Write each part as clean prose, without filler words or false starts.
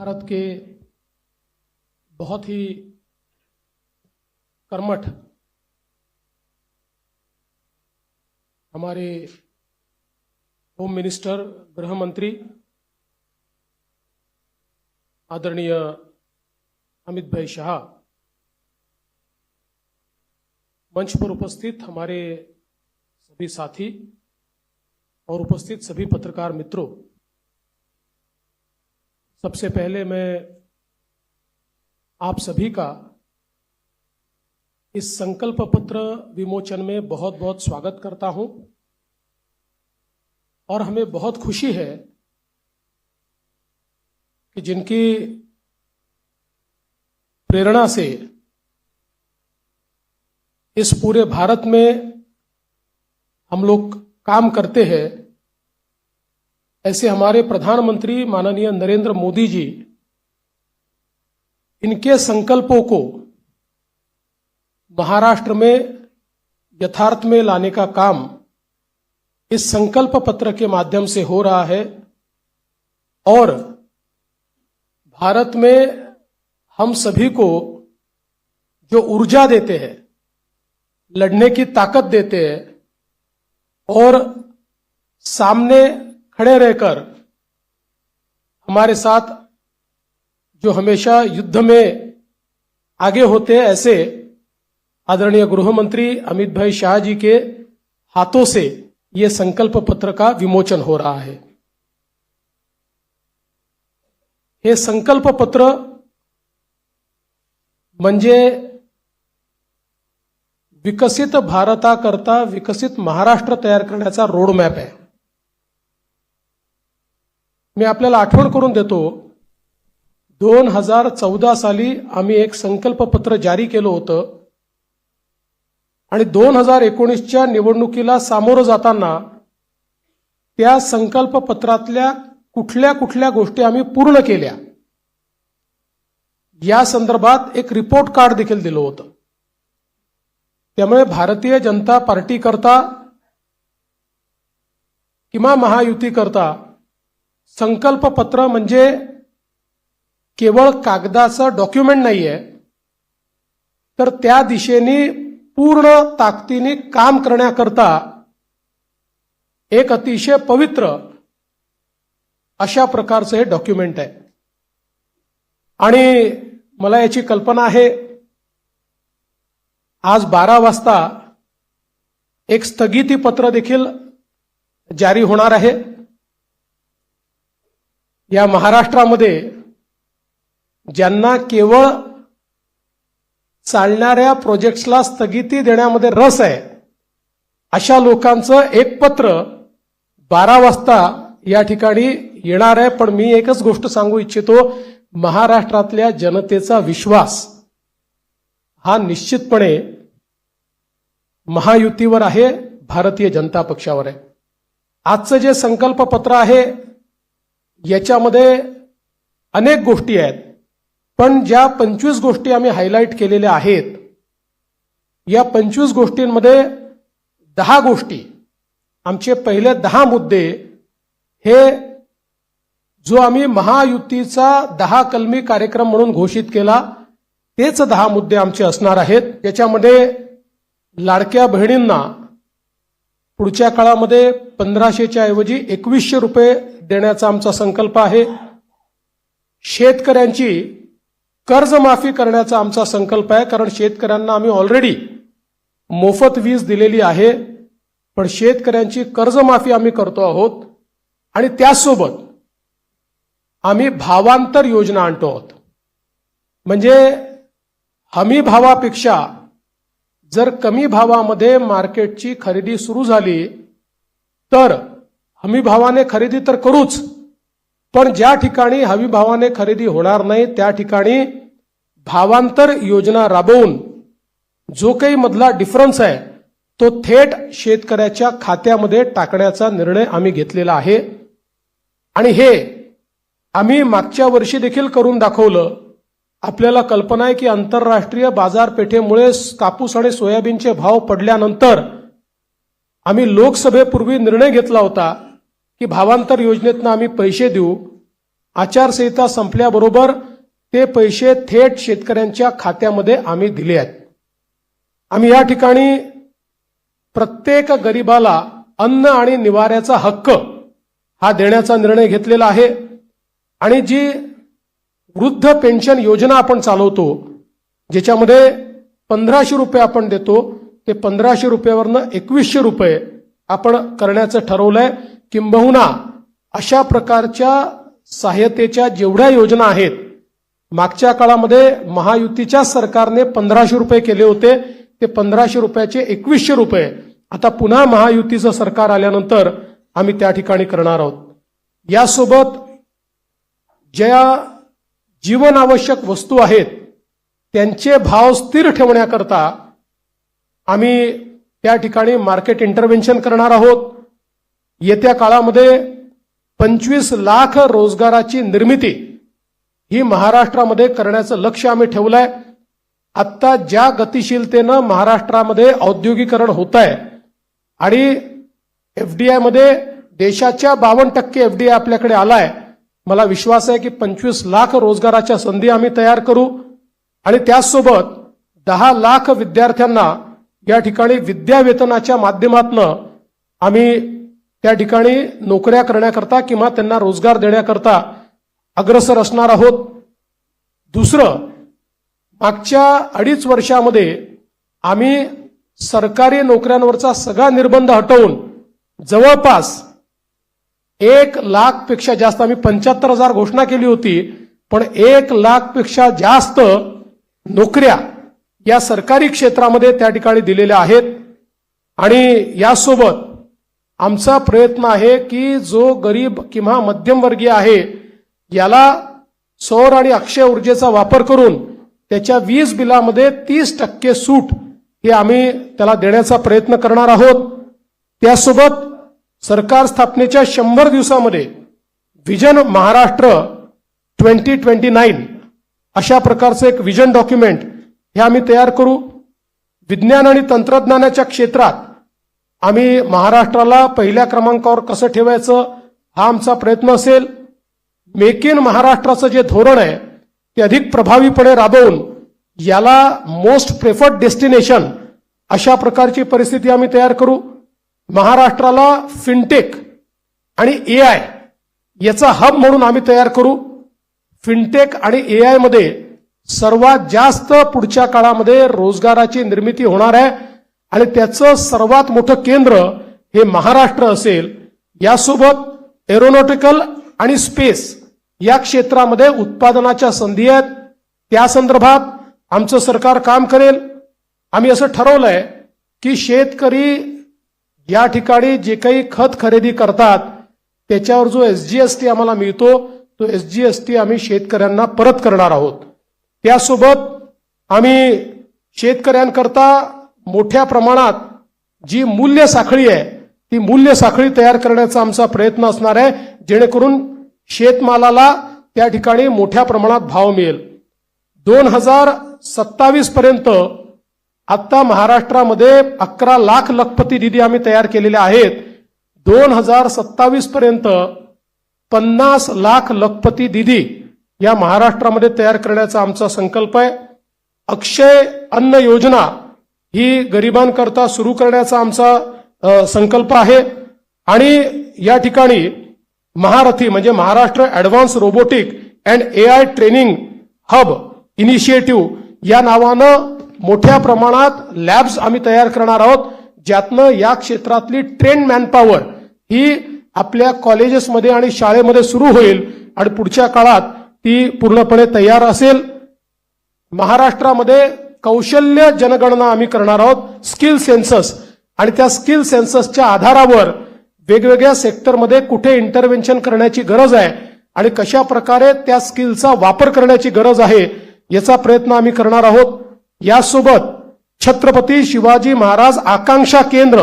भारत के बहुत ही कर्मठ हमारे होम मिनिस्टर, गृह मंत्री आदरणीय अमित भाई शाह, मंच पर उपस्थित हमारे सभी साथी और उपस्थित सभी पत्रकार मित्रों, सबसे पहले मैं आप सभी का इस संकल्प पत्र विमोचन में बहुत बहुत स्वागत करता हूं और हमें बहुत खुशी है कि जिनकी प्रेरणा से इस पूरे भारत में हम लोग काम करते हैं, ऐसे हमारे प्रधानमंत्री माननीय नरेंद्र मोदी जी, इनके संकल्पों को महाराष्ट्र में यथार्थ में लाने का काम इस संकल्प पत्र के माध्यम से हो रहा है और भारत में हम सभी को जो ऊर्जा देते हैं, लड़ने की ताकत देते हैं और सामने खड़े रहकर हमारे साथ जो हमेशा युद्ध में आगे होते हैं, ऐसे आदरणीय गृह मंत्री अमित भाई शाह जी के हाथों से ये संकल्प पत्र का विमोचन हो रहा है। हे संकल्प पत्र म्हणजे विकसित भारताकरता विकसित महाराष्ट्र तयार करण्याचा रोडमॅप आहे। मी आपल्याला आठवण करून देतो, 2014 साली आम्ही एक संकल्प पत्र जारी केलं होतं आणि 2019च्या निवडणुकीला सामोरं जाताना त्या संकल्प पत्रातल्या कुठल्या कुठल्या गोष्टी आम्ही पूर्ण केल्या या संदर्भात एक रिपोर्ट कार्ड देखील दिलं होतं। त्यामुळे भारतीय जनता पार्टी करता किंवा महायुती करता संकल्प पत्र म्हणजे केवळ कागदाचं डॉक्युमेंट नाहीये, तर त्या दिशेने पूर्ण ताकदीने काम करण्याकरता एक अतिशय पवित्र अशा प्रकारचं हे डॉक्युमेंट आहे। आणि मला याची कल्पना आहे, आज 12 वाजता एक स्थगिती पत्र देखील जारी होणार आहे। या महाराष्ट्रामध्ये ज्यांना केवळ चालणाऱ्या प्रोजेक्ट्सला स्थगिती देण्यामध्ये रस आहे, अशा लोकांचं एक पत्र 12 वाजता या ठिकाणी येणार आहे। पण मी एकच गोष्ट सांगू इच्छितो, महाराष्ट्रातल्या जनतेचा विश्वास हा निश्चितपणे महायुतीवर आहे, भारतीय जनता पक्षावर आहे। आजचं जे संकल्प पत्र आहे याच्यामध्ये अनेक गोष्टी आहेत, पण ज्या 25 गोष्टी आम्ही हायलाइट केलेल्या आहेत, या 25 गोष्टींमध्ये 10 गोष्टी, आमचे पहिले 10 मुद्दे हे जो आम्ही महायुतीचा 10 कलमी कार्यक्रम म्हणून घोषित केला, तेच 10 मुद्दे आमचे असणार आहेत। याच्यामध्ये लाडक्या बहिणींना पुढच्या काळामध्ये 1500च्या ऐवजी 2100 रुपये देण्याचा आमचा संकल्प आहे। शेतकऱ्यांची कर्जमाफी करण्याचा आमचा संकल्प आहे, कारण शेतकऱ्यांना आम्ही ऑलरेडी मोफत वीज दिलेली आहे, पण शेतकऱ्यांची कर्जमाफी आम्ही करतो आहोत आणि त्यासोबत आम्ही भावांतर योजना आणतो आहोत। म्हणजे हमी भावापेक्षा जर कमी भावामध्ये मार्केटची खरेदी सुरू झाली तर हमी भावाने खरेदी तर करूच, पण ज्या ठिकाणी हमी भावाने खरेदी होणार नाही त्या ठिकाणी भावांतर योजना राबवून जो काही मधला डिफरन्स आहे तो थेट शेतकऱ्याच्या खात्यामध्ये टाकण्याचा निर्णय आम्ही घेतलेला आहे। आणि हे आम्ही मागच्या वर्षी देखील करून दाखवलं। आपल्याला कल्पना आहे की आंतरराष्ट्रीय बाजारपेठेमुळे कापूस आणि सोयाबीनचे भाव पडल्यानंतर आम्ही लोकसभेपूर्वी निर्णय घेतला होता की भावांतर योजनेतून आम्ही पैसे देऊ आचारसंहिता संपल्याबरोबर ते पैसे थेट शेतकऱ्यांच्या खात्यामध्ये आम्ही दिले आहेत. आम्ही या ठिकाणी प्रत्येक गरिबाला अन्न आणि निवाऱ्याचा हक्क हा देण्याचा निर्णय घेतलेला आहे. आणि जी वृद्ध पेन्शन योजना आपण चालवतो, ज्याच्यामध्ये 1500 रुपये आपण देतो, ते 1500 रुपयावरनं 2100 रुपये आपण करण्याचं ठरवलंय. किंबहुना अशा प्रकारच्या सहाय्यतेच्या जेवढ्या योजना आहेत, मागच्या काळामध्ये महायुतीच्या सरकारने 1500 रुपये केले होते, ते 1500 रुपयाचे 2100 रुपये आता पुन्हा महायुतीचं सरकार आल्यानंतर आम्ही त्या ठिकाणी करणार आहोत. यासोबत ज्या जीवनावश्यक वस्तू आहेत त्यांचे भाव स्थिर ठेवण्याकरता आम्ही त्या ठिकाणी मार्केट इंटरव्हेन्शन करणार आहोत. येत्या काळामध्ये 25 लाख रोजगाराची निर्मिती ही महाराष्ट्रामध्ये करण्याचं लक्ष्य आम्ही ठेवलंय. आत्ता ज्या गतिशीलतेनं महाराष्ट्रामध्ये औद्योगिकरण होत आहे आणि एफडीआय मध्ये देशाच्या 52% एफडीआय आपल्याकडे आलाय, मला विश्वास आहे की 25 लाख रोजगाराच्या संधी आम्ही तयार करू. आणि त्याचसोबत 10 लाख विद्यार्थ्यांना या ठिकाणी विद्यावेतनाच्या माध्यमातून आम्ही त्या ठिकाणी नोकऱ्या करण्याकरता किंवा त्यांना रोजगार देण्याकरता अग्रसर असणार आहोत. दुसरं, मागच्या 2.5 वर्षामध्ये आम्ही सरकारी नोकऱ्यांवरचा सगळा निर्बंध हटवून जवळपास 1 लाखपेक्षा जास्त, आम्ही 75,000 घोषणा केली होती, पण 1 लाखपेक्षा जास्त नोकऱ्या या सरकारी क्षेत्रामध्ये त्या ठिकाणी दिलेल्या आहेत. आणि यासोबत आमचा प्रयत्न आहे की जो गरीब किंवा मध्यमवर्गीय आहे याला सौर आणि अक्षय ऊर्जेचा वापर करून त्याच्या वीज बिलामध्ये 30% सूट हे आम्ही त्याला देण्याचा प्रयत्न करणार आहोत. त्यासोबत सरकार स्थापनेच्या 100 दिवसामध्ये विजन महाराष्ट्र 2029 अशा प्रकारचं एक विजन डॉक्युमेंट हे आम्ही तयार करू. विज्ञान आणि तंत्रज्ञानाच्या क्षेत्रात आम्ही महाराष्ट्राला पहिल्या क्रमांकावर कसं ठेवायचं हा आमचा प्रयत्न असेल. मेक इन महाराष्ट्राचं जे धोरण आहे ते अधिक प्रभावीपणे राबवून याला मोस्ट प्रेफर्ड डेस्टिनेशन अशा प्रकारची परिस्थिती आम्ही तयार करू. महाराष्ट्राला फिनटेक आणि एआय याचा हब म्हणून आम्ही तयार करू. फिनटेक आणि एआय मध्ये सर्वात जास्त पुढच्या काळामध्ये रोजगाराची निर्मिती होणार आहे आणि त्याचं सर्वात मोठं केंद्र हे महाराष्ट्र असेल. यासोबत एरोनॉटिकल आणि स्पेस या क्षेत्रामध्ये उत्पादनाच्या संधी आहेत, त्या संदर्भात आमचं सरकार काम करेल. आम्ही असं ठरवलंय की शेतकरी या ठिकाणी जे काही खत खरेदी करतात त्याच्यावर जो एसजीएसटी आम्हाला मिळतो तो एसजीएसटी आम्ही शेतकऱ्यांना परत करणार आहोत. त्यासोबत आम्ही शेतकऱ्यांकरता मोठ्या प्रमाणात जी मूल्य साखळी आहे ती मूल्य साखळी तयार करण्याचा आमचा प्रयत्न असणार आहे, जेणेकरून शेतमालाला त्या ठिकाणी मोठ्या प्रमाणात भाव मिळेल. 2027 पर्यंत आता महाराष्ट्रामध्ये 11 लाख लखपती निधी आम्ही तयार केलेले आहेत. 2027 पर्यंत 50 लाख लखपती निधी या महाराष्ट्रामध्ये तयार करण्याचा आमचा संकल्प आहे. अक्षय अन्न योजना ही गरिबांकरता सुरू करण्याचा आमचा संकल्प आहे. आणि या ठिकाणी महारथी म्हणजे Maharashtra advance robotic and AI training hub initiative या नावानं मोठ्या प्रमाणात लॅब्स आम्ही तयार करणार आहोत, ज्यातनं या क्षेत्रातली ट्रेन मॅनपॉवर ही आपल्या कॉलेजेसमध्ये आणि शाळेमध्ये सुरू होईल आणि पुढच्या काळात ती पूर्णपणे तयार असेल. महाराष्ट्रामध्ये कौशल्य जनगणना आम्ही करणार आहोत, स्किल सेन्सस, आणि त्या स्किल सेन्ससच्या आधारावर वेगवेगळ्या सेक्टरमध्ये कुठे इंटरव्हेन्शन करण्याची गरज आहे आणि कशा प्रकारे त्या स्किलचा वापर करण्याची गरज आहे याचा प्रयत्न आम्ही करणार आहोत. यासोबत छत्रपती शिवाजी महाराज आकांक्षा केंद्र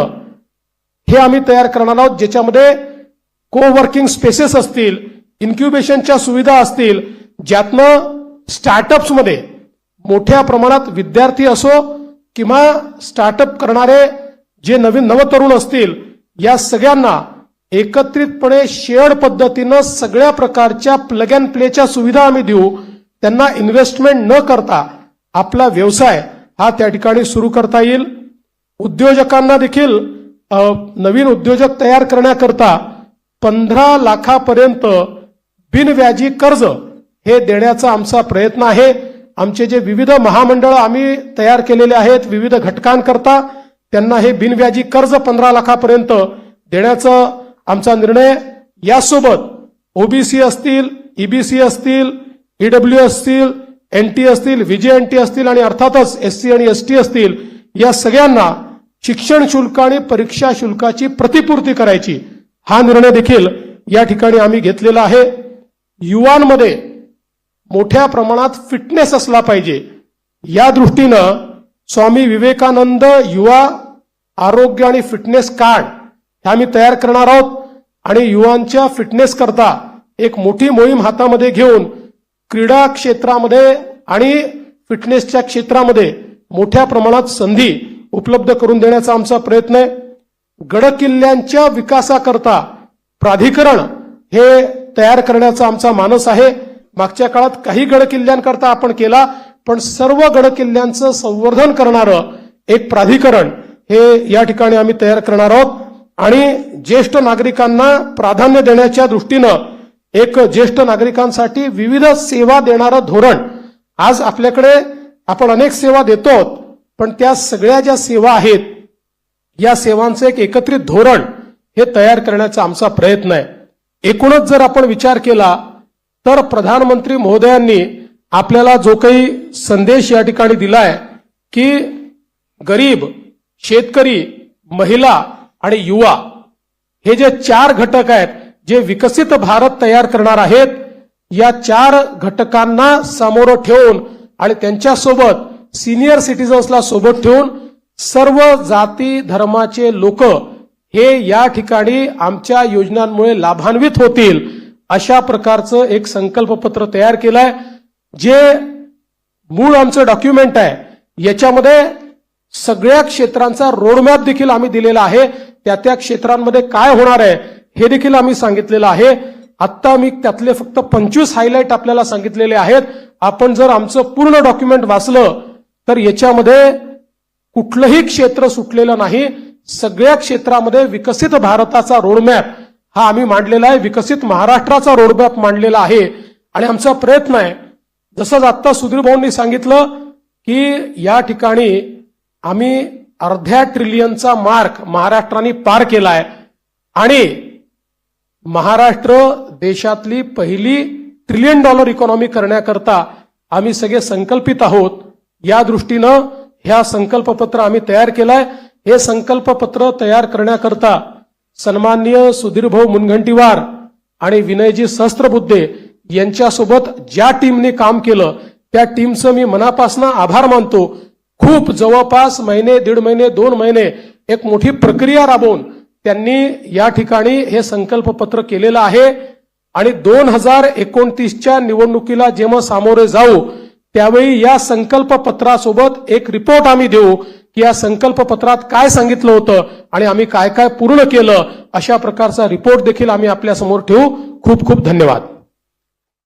हे आम्ही तयार करणार आहोत, ज्याच्यामध्ये कोवर्किंग स्पेसेस असतील, इन्क्युबेशनच्या सुविधा असतील, ज्यातनं स्टार्टअप्समध्ये मोठ्या प्रमाणात विद्यार्थी असो किंवा स्टार्टअप करणारे जे नवतरुण असतील या सगळ्यांना एकत्रितपणे शेअर्ड पद्धतीनं सगळ्या प्रकारच्या प्लग अँड प्लेच्या सुविधा आम्ही देऊ. त्यांना इन्व्हेस्टमेंट न करता आपला व्यवसाय हा त्या ठिकाणी सुरू करता येईल. उद्योजकांना देखील नवीन उद्योजक तयार करण्याकरता 15 लाखापर्यंत बिनव्याजी कर्ज हे देण्याचा आमचा प्रयत्न आहे. आमचे जे विविध महामंडळ आम्ही तयार केलेले आहेत विविध घटकांकरता त्यांना हे बिनव्याजी कर्ज 15 लाखापर्यंत देण्याचा आमचा निर्णय. यासोबत ओबीसी असतील, ईबीसी असतील, ईडब्ल्यू असतील, एनटी असतील, व्हीजेएनटी असतील आणि अर्थातच एससी आणि एसटी असतील या सगळ्यांना शिक्षण शुल्क आणि परीक्षा शुल्काची प्रतिपूर्ती करायची हा निर्णय देखील या ठिकाणी आम्ही घेतलेला आहे. युवांमध्ये मोठ्या प्रमाणात फिटनेस असला पाहिजे या दृष्टीनं स्वामी विवेकानंद युवा आरोग्य आणि फिटनेस कार्ड हे आम्ही तयार करणार आहोत आणि युवांच्या फिटनेस करता एक मोठी मोहीम हातामध्ये घेऊन क्रीडा क्षेत्रामध्ये आणि फिटनेसच्या क्षेत्रामध्ये मोठ्या प्रमाणात संधी उपलब्ध करून देण्याचा आमचा प्रयत्न आहे. गडकिल्ल्यांच्या विकासाकरता प्राधिकरण हे तयार करण्याचा आमचा मानस आहे. मागच्या काळात काही गडकिल्ल्यांकरता आपण केला पण सर्व गडकिल्ल्यांचं संवर्धन करणारं एक प्राधिकरण हे या ठिकाणी आम्ही तयार करणार आहोत आणि ज्येष्ठ नागरिकांना प्राधान्य देण्याच्या दृष्टीनं एक ज्येष्ठ नागरिकांसाठी विविध सेवा देणारं धोरण. आज आपल्याकडे आपण अनेक सेवा देतो पण त्या सगळ्या ज्या सेवा आहेत या सेवांचं एक एकत्रित धोरण हे तयार करण्याचा आमचा प्रयत्न आहे. एकूणच जर आपण विचार केला तर प्रधानमंत्री महोदयांनी आपल्याला जो काही संदेश या ठिकाणी दिलाय की गरीब, शेतकरी, महिला आणि युवा हे जे 4 घटक आहेत जे विकसित भारत तयार करणार आहेत या 4 घटकांना समोर ठेवून आणि त्यांच्यासोबत सिनियर सिटीजन्सला सोबत ठेवून सर्व जाती धर्माचे लोक हे या ठिकाणी आमच्या योजनांमुळे लाभान्वित होतील अशा प्रकारचं एक संकल्पपत्र तयार केलंय. जे मूळ आमचं डॉक्युमेंट आहे याच्यामध्ये सगळ्या क्षेत्रांचा रोडमॅप देखील आम्ही दिलेला आहे. त्या क्षेत्रांमध्ये काय होणार आहे हे देखील आम्ही सांगितलेलं आहे. आत्ता मी त्यातले फक्त 25 हायलाइट आपल्याला सांगितलेले आहेत. आपण जर आमचं पूर्ण डॉक्युमेंट वाचलं तर याच्यामध्ये कुठलंही क्षेत्र सुटलेलं नाही. सगळ्या क्षेत्रामध्ये विकसित भारताचा रोडमॅप हा आम्ही मांडलेला आहे. विकसित महाराष्ट्राचा रोडमॅप मांडलेला आहे आणि आमचा प्रयत्न आहे जसं आत्ता सुधीर भाऊंनी सांगितलं की या ठिकाणी आम्ही अर्ध्या ट्रिलियनचा मार्क महाराष्ट्राने पार केलाय आणि महाराष्ट्र देशातली पहिली $1 ट्रिलियन इकॉनॉमी करण्याकरता आम्ही सगळे संकल्पित आहोत. या दृष्टीनं ह्या संकल्पपत्र आम्ही तयार केलाय. हे संकल्पपत्र तयार करण्याकरता सन्माननीय सुधीरभाऊ मुनगंटीवार आणि विनयजी सहस्त्रबुद्धे यांच्यासोबत ज्या टीमने काम केलं त्या टीमचं मी मनापासून आभार मानतो. खूप जवळपास महिने, 1.5 महिने, 2 महिने एक मोठी प्रक्रिया राबवून त्यांनी या ठिकाणी हे संकल्पपत्र केलेलं आहे आणि 2029च्या निवडणुकीला जेव्हा सामोरे जाऊ त्यावेळी या संकल्पपत्रासोबत एक रिपोर्ट आम्ही देऊ की या संकल्पपत्रात काय सांगितलं होतं आणि आम्ही काय काय पूर्ण केलं अशा प्रकारचा रिपोर्ट देखील आम्ही आपल्या समोर ठेवू. खूप खूप धन्यवाद.